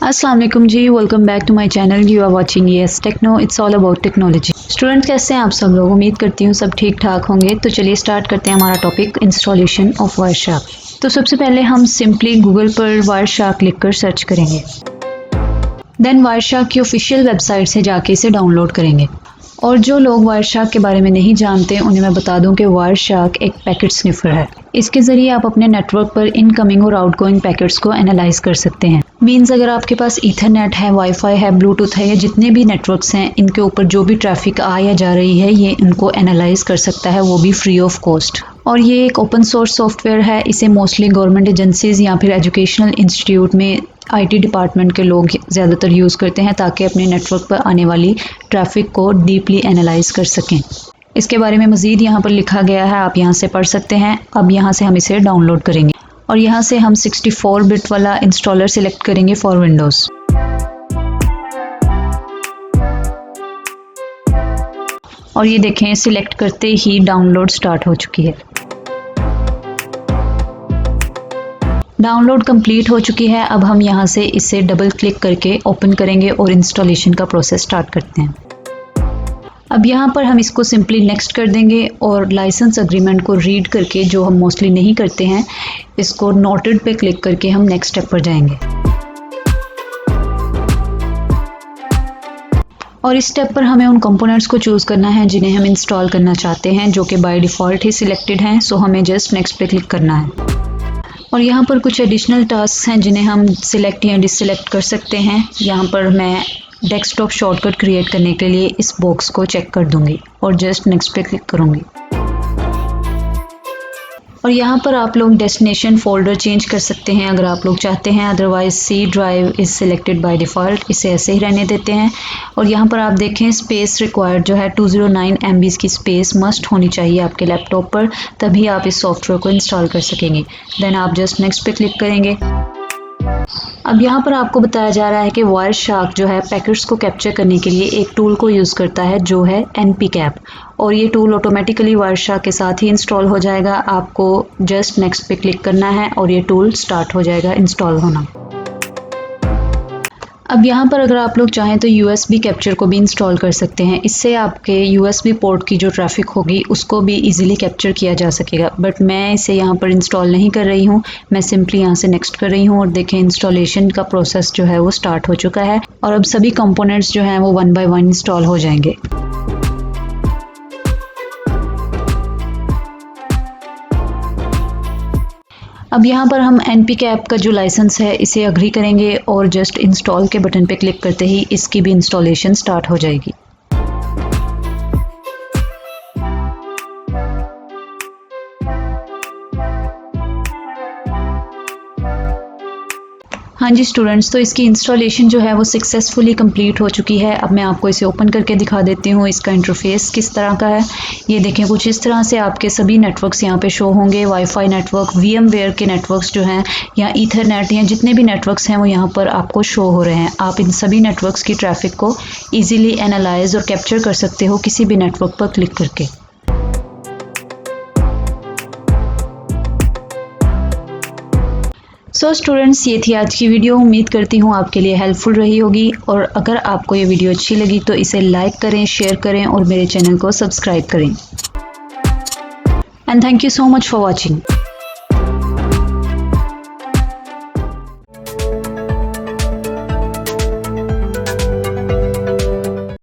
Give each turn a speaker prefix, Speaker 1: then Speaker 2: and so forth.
Speaker 1: अस्सलाम वालेकुम जी, welcome back to my channel. You are watching Yes Techno, it's all about technology. Student कैसे हैं आप सब लोग? उम्मीद करती हूँ सब ठीक ठाक होंगे। तो चलिए स्टार्ट करते हैं हमारा टॉपिक, इंस्टॉलेशन ऑफ वायरशार्क। तो सबसे पहले हम सिंपली गूगल पर वायरशार्क लिखकर सर्च करेंगे, देन वायरशार्क की ऑफिशियल वेबसाइट से जाके इसे डाउनलोड करेंगे। और जो लोग वायरशार्क के बारे में नहीं जानते उन्हें मैं बता दूं कि वायरशार्क एक पैकेट स्निफर है। इसके ज़रिए आप अपने नेटवर्क पर इनकमिंग और आउटगोइंग पैकेट्स को एनालाइज कर सकते हैं। मीन्स अगर आपके पास ईथरनेट है, वाईफाई है, ब्लूटूथ है या जितने भी नेटवर्क्स हैं, इनके ऊपर जो भी ट्रैफिक आ या जा रही है ये इनको एनालाइज कर सकता है, वो भी फ्री ऑफ कॉस्ट। और ये एक ओपन सोर्स सॉफ्टवेयर है। इसे मोस्टली गवर्नमेंट एजेंसीज या फिर एजुकेशनल इंस्टीट्यूट में आईटी डिपार्टमेंट के लोग ज़्यादातर यूज़ करते हैं ताकि अपने नेटवर्क पर आने वाली ट्रैफिक को डीपली एनालाइज कर सकें। इसके बारे में मज़ीद यहाँ पर लिखा गया है, आप यहाँ से पढ़ सकते हैं। अब यहाँ से हम इसे डाउनलोड करेंगे और यहाँ से हम 64 बिट वाला इंस्टॉलर सिलेक्ट करेंगे फॉर विंडोज़। और ये देखें, सिलेक्ट करते ही डाउनलोड स्टार्ट हो चुकी है। डाउनलोड कंप्लीट हो चुकी है। अब हम यहाँ से इसे डबल क्लिक करके ओपन करेंगे और इंस्टॉलेशन का प्रोसेस स्टार्ट करते हैं। अब यहाँ पर हम इसको सिंपली नेक्स्ट कर देंगे और लाइसेंस अग्रीमेंट को रीड करके, जो हम मोस्टली नहीं करते हैं, इसको नोटेड पे क्लिक करके हम नेक्स्ट स्टेप पर जाएंगे। और इस स्टेप पर हमें उन कंपोनेंट्स को चूज़ करना है जिन्हें हम इंस्टॉल करना चाहते हैं, जो कि बाय डिफ़ॉल्ट ही सिलेक्टेड हैं। सो हमें जस्ट नेक्स्ट पे क्लिक करना है। और यहाँ पर कुछ एडिशनल टास्क हैं जिन्हें हम सिलेक्ट या डिससिलेक्ट कर सकते हैं। यहाँ पर मैं डेस्कटॉप शॉर्टकट क्रिएट करने के लिए इस बॉक्स को चेक कर दूंगी और जस्ट नेक्स्ट पे क्लिक करूंगी। और यहाँ पर आप लोग डेस्टिनेशन फोल्डर चेंज कर सकते हैं अगर आप लोग चाहते हैं, otherwise C drive is selected by default, इसे ऐसे ही रहने देते हैं। और यहाँ पर आप देखें, स्पेस रिक्वायर्ड जो है 209 MB की स्पेस मस्ट होनी चाहिए आपके लैपटॉप पर, तभी आप इस सॉफ्टवेयर को इंस्टॉल कर सकेंगे। देन आप जस्ट नेक्स्ट पे क्लिक करेंगे। अब यहाँ पर आपको बताया जा रहा है कि वायरशार्क जो है पैकेट्स को कैप्चर करने के लिए एक टूल को यूज़ करता है जो है npcap, और ये टूल ऑटोमेटिकली वायरशार्क के साथ ही इंस्टॉल हो जाएगा। आपको जस्ट नेक्स्ट पे क्लिक करना है और ये टूल स्टार्ट हो जाएगा इंस्टॉल होना। अब यहाँ पर अगर आप लोग चाहें तो USB कैप्चर को भी इंस्टॉल कर सकते हैं। इससे आपके USB पोर्ट की जो ट्रैफिक होगी उसको भी इजीली कैप्चर किया जा सकेगा, बट मैं इसे यहाँ पर इंस्टॉल नहीं कर रही हूँ। मैं सिंपली यहाँ से नेक्स्ट कर रही हूँ और देखें इंस्टॉलेशन का प्रोसेस जो है वो स्टार्ट हो चुका है और अब सभी कंपोनेंट्स जो हैं वो 1 by 1 इंस्टॉल हो जाएंगे। अब यहाँ पर हम npcap का जो लाइसेंस है इसे अग्री करेंगे और जस्ट इंस्टॉल के बटन पे क्लिक करते ही इसकी भी इंस्टॉलेशन स्टार्ट हो जाएगी। हाँ जी स्टूडेंट्स, तो इसकी इंस्टॉलेशन जो है वो सक्सेसफुली कंप्लीट हो चुकी है। अब मैं आपको इसे ओपन करके दिखा देती हूँ इसका इंटरफेस किस तरह का है। ये देखें, कुछ इस तरह से आपके सभी नेटवर्क्स यहाँ पे शो होंगे। वाईफाई नेटवर्क, VMware के नेटवर्क्स जो हैं या ईथरनेट या जितने भी नेटवर्क्स हैं वो यहाँ पर आपको शो हो रहे हैं। आप इन सभी नेटवर्क्स की ट्रैफिक को ईजिली एनालाइज और कैप्चर कर सकते हो किसी भी नेटवर्क पर क्लिक करके। सो स्टूडेंट्स, ये थी आज की वीडियो। उम्मीद करती हूँ आपके लिए हेल्पफुल रही होगी, और अगर आपको ये वीडियो अच्छी लगी तो इसे लाइक करें, शेयर करें और मेरे चैनल को सब्सक्राइब करें। And thank you so much for watching.